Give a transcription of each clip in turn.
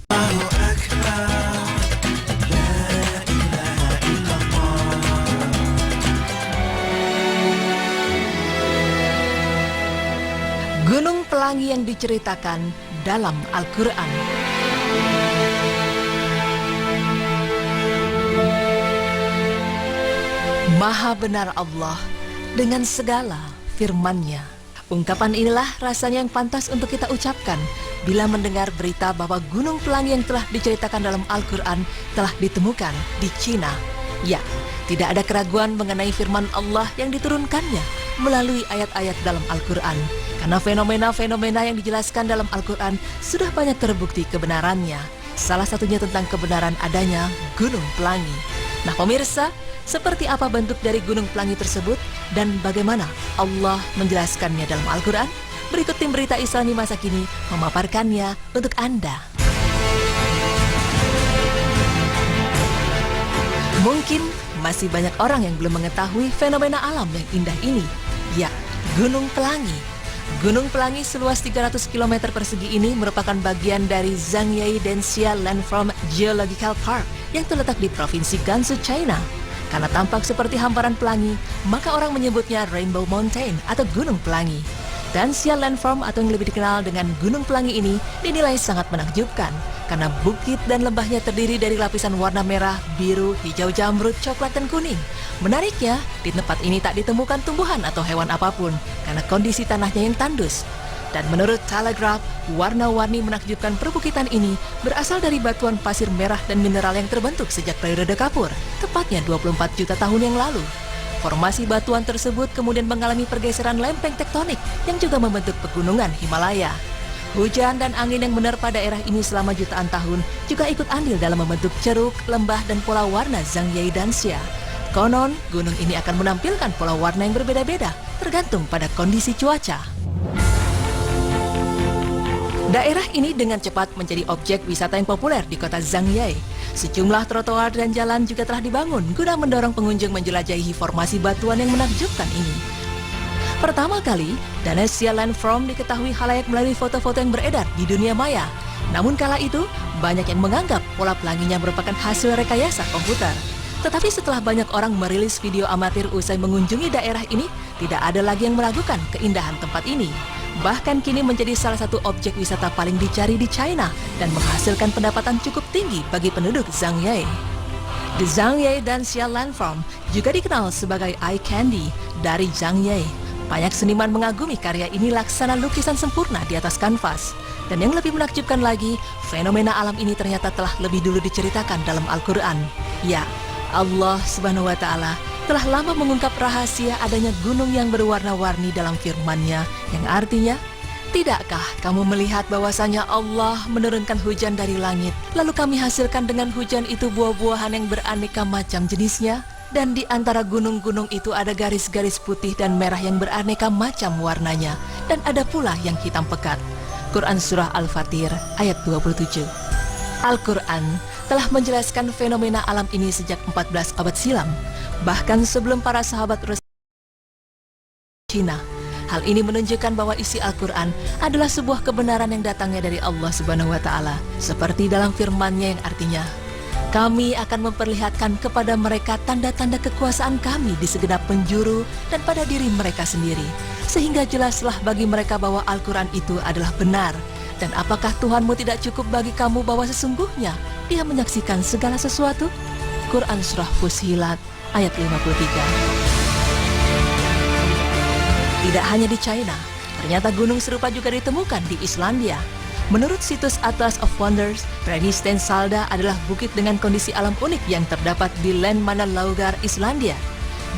Gunung Pelangi yang diceritakan dalam Al-Quran. Maha benar Allah dengan segala firman-Nya. Ungkapan inilah rasanya yang pantas untuk kita ucapkan bila mendengar berita bahwa Gunung Pelangi yang telah diceritakan dalam Al-Quran telah ditemukan di Cina. Ya, tidak ada keraguan mengenai firman Allah yang diturunkannya melalui ayat-ayat dalam Al-Quran. Karena fenomena-fenomena yang dijelaskan dalam Al-Quran sudah banyak terbukti kebenarannya. Salah satunya tentang kebenaran adanya Gunung Pelangi. Nah pemirsa, seperti apa bentuk dari Gunung Pelangi tersebut dan bagaimana Allah menjelaskannya dalam Al-Quran? Berikut tim berita Islami masa kini memaparkannya untuk Anda. Mungkin masih banyak orang yang belum mengetahui fenomena alam yang indah ini. Ya, Gunung Pelangi. Gunung Pelangi seluas 300 km persegi ini merupakan bagian dari Zhangye Danxia Landform Geological Park yang terletak di Provinsi Gansu, China. Karena tampak seperti hamparan pelangi, maka orang menyebutnya Rainbow Mountain atau Gunung Pelangi. Danxia Landform atau yang lebih dikenal dengan Gunung Pelangi ini dinilai sangat menakjubkan karena bukit dan lembahnya terdiri dari lapisan warna merah, biru, hijau jamrud, coklat, dan kuning. Menariknya, di tempat ini tak ditemukan tumbuhan atau hewan apapun karena kondisi tanahnya yang tandus. Dan menurut Telegraph, warna-warni menakjubkan perbukitan ini berasal dari batuan pasir merah dan mineral yang terbentuk sejak periode Kapur, tepatnya 24 juta tahun yang lalu. Formasi batuan tersebut kemudian mengalami pergeseran lempeng tektonik yang juga membentuk pegunungan Himalaya. Hujan dan angin yang menerpa daerah ini selama jutaan tahun juga ikut andil dalam membentuk ceruk, lembah, dan pola warna Zhangye Danxia. Konon, gunung ini akan menampilkan pola warna yang berbeda-beda, tergantung pada kondisi cuaca. Daerah ini dengan cepat menjadi objek wisata yang populer di kota Zhangye. Sejumlah trotoar dan jalan juga telah dibangun guna mendorong pengunjung menjelajahi formasi batuan yang menakjubkan ini. Pertama kali, Danxia Landform diketahui khalayak melalui foto-foto yang beredar di dunia maya. Namun kala itu, banyak yang menganggap pola pelanginya merupakan hasil rekayasa komputer. Tetapi setelah banyak orang merilis video amatir usai mengunjungi daerah ini, tidak ada lagi yang meragukan keindahan tempat ini. Bahkan kini menjadi salah satu objek wisata paling dicari di China dan menghasilkan pendapatan cukup tinggi bagi penduduk Zhangye. The Zhangye Danxia Landform juga dikenal sebagai eye candy dari Zhangye. Banyak seniman mengagumi karya ini laksana lukisan sempurna di atas kanvas. Dan yang lebih menakjubkan lagi, fenomena alam ini ternyata telah lebih dulu diceritakan dalam Al-Quran. Ya, Allah Subhanahu wa Ta'ala telah lama mengungkap rahasia adanya gunung yang berwarna-warni dalam firman-Nya, yang artinya, tidakkah kamu melihat bahwasanya Allah menurunkan hujan dari langit, lalu kami hasilkan dengan hujan itu buah-buahan yang beraneka macam jenisnya? Dan di antara gunung-gunung itu ada garis-garis putih dan merah yang beraneka macam warnanya, dan ada pula yang hitam pekat. Quran Surah Al-Fatir ayat 27. Al-Quran telah menjelaskan fenomena alam ini sejak 14 abad silam, bahkan sebelum para sahabat Rasul Cina. Hal ini menunjukkan bahwa isi Al-Quran adalah sebuah kebenaran yang datangnya dari Allah Subhanahu wa Ta'ala, seperti dalam firman-Nya yang artinya, kami akan memperlihatkan kepada mereka tanda-tanda kekuasaan kami di segenap penjuru dan pada diri mereka sendiri, sehingga jelaslah bagi mereka bahwa Al-Quran itu adalah benar. Dan apakah Tuhanmu tidak cukup bagi kamu bahwa sesungguhnya Dia menyaksikan segala sesuatu? Quran Surah Fussilat ayat 53. Tidak hanya di China, ternyata gunung serupa juga ditemukan di Islandia. Menurut situs Atlas of Wonders, Brennisteinssalda Salda adalah bukit dengan kondisi alam unik yang terdapat di Landmannalaugar, Islandia.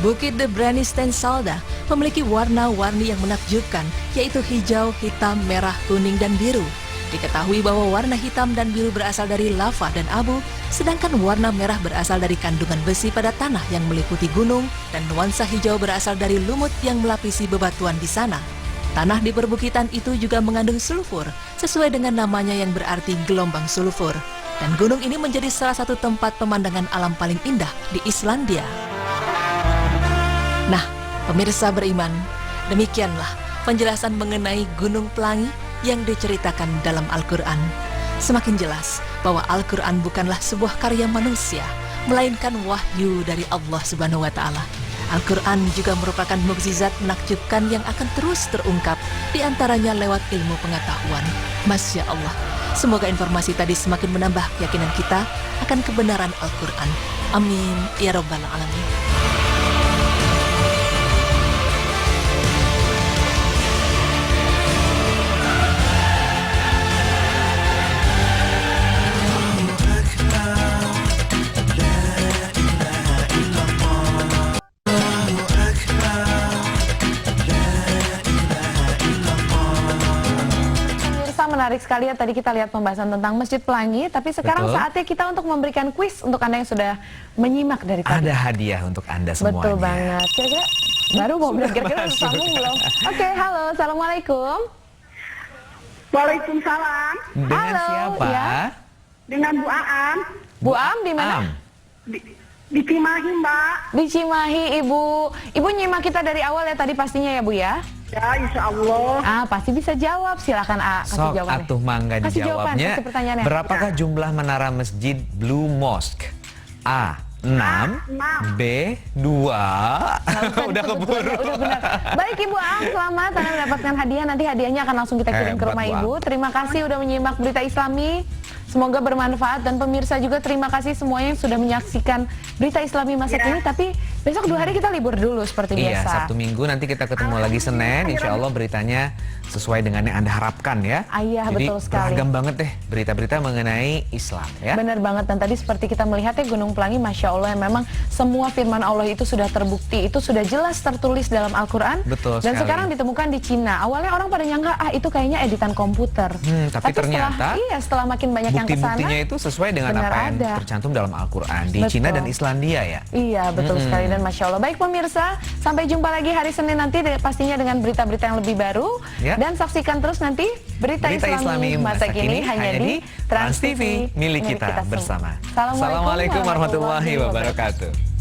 Bukit The Brennisteinssalda memiliki warna-warni yang menakjubkan, yaitu hijau, hitam, merah, kuning, dan biru. Diketahui bahwa warna hitam dan biru berasal dari lava dan abu, sedangkan warna merah berasal dari kandungan besi pada tanah yang meliputi gunung, dan nuansa hijau berasal dari lumut yang melapisi bebatuan di sana. Tanah di perbukitan itu juga mengandung sulfur, sesuai dengan namanya yang berarti gelombang sulfur. Dan gunung ini menjadi salah satu tempat pemandangan alam paling indah di Islandia. Nah, pemirsa beriman, demikianlah penjelasan mengenai Gunung Pelangi yang diceritakan dalam Al-Quran. Semakin jelas bahwa Al-Quran bukanlah sebuah karya manusia, melainkan wahyu dari Allah Subhanahu wa Ta'ala. Al-Quran juga merupakan mukjizat menakjubkan yang akan terus terungkap, di antaranya lewat ilmu pengetahuan. Masya Allah, semoga informasi tadi semakin menambah keyakinan kita akan kebenaran Al-Quran. Amin ya Rabbal Alamin. Menarik sekali ya, tadi kita lihat pembahasan tentang Masjid Pelangi, tapi sekarang saatnya kita untuk memberikan kuis untuk Anda yang sudah menyimak dari tadi. Ada hadiah untuk Anda semuanya. Betul banget. Kira-kira baru mau bilang, kira-kira udah sambung belum? Oke, halo, Assalamualaikum. Waalaikumsalam. Dengan Halo, siapa? ya. Dengan Bu Aam. Bu Am di mana? Am. Di Cimahi, Mbak. Di Cimahi, Ibu. Ibu nyimak kita dari awal ya tadi pastinya ya, Bu ya? Ya, insya Allah. Pasti bisa jawab. Silakan kasih Sok jawabannya. atuh mangga Kasih jawaban, dijawabnya. kasih pertanyaannya. Berapakah jumlah menara Masjid Blue Mosque? A. 6, B. 2. Udah keburu. Udah benar. Baik Ibu Am, selamat Anda mendapatkan hadiah. Nanti hadiahnya akan langsung kita kirim ke Hebat, rumah Bu Ibu. Terima kasih udah menyimak Berita Islami. Semoga bermanfaat, dan pemirsa juga terima kasih semuanya yang sudah menyaksikan Berita Islami masa kini. Tapi besok 2 hari kita libur dulu seperti Iya, biasa. Sabtu Minggu nanti kita ketemu lagi Senin. Insya Allah beritanya sesuai dengan yang Anda harapkan ya. Iya, Jadi betul sekali. beragam banget deh berita-berita mengenai Islam ya. Benar banget, dan tadi seperti kita melihatnya Gunung Pelangi, Masya Allah, memang semua firman Allah itu sudah terbukti, itu sudah jelas tertulis dalam Al-Quran. Betul dan sekali. sekarang ditemukan di Cina. Awalnya orang pada nyangka, itu kayaknya editan komputer. Tapi ternyata setelah makin banyak yang kesana, bukti-buktinya itu sesuai dengan benar apa yang ada. tercantum dalam Al-Quran di Betul. Cina dan Islandia ya. Iya, betul sekali, dan Masya Allah. Baik pemirsa, sampai jumpa lagi hari Senin nanti pastinya dengan berita-berita yang lebih baru. Ya. Dan saksikan terus nanti Berita Islami masa kini hanya di Trans TV, milik kita bersama. Assalamualaikum Assalamualaikum warahmatullahi wabarakatuh.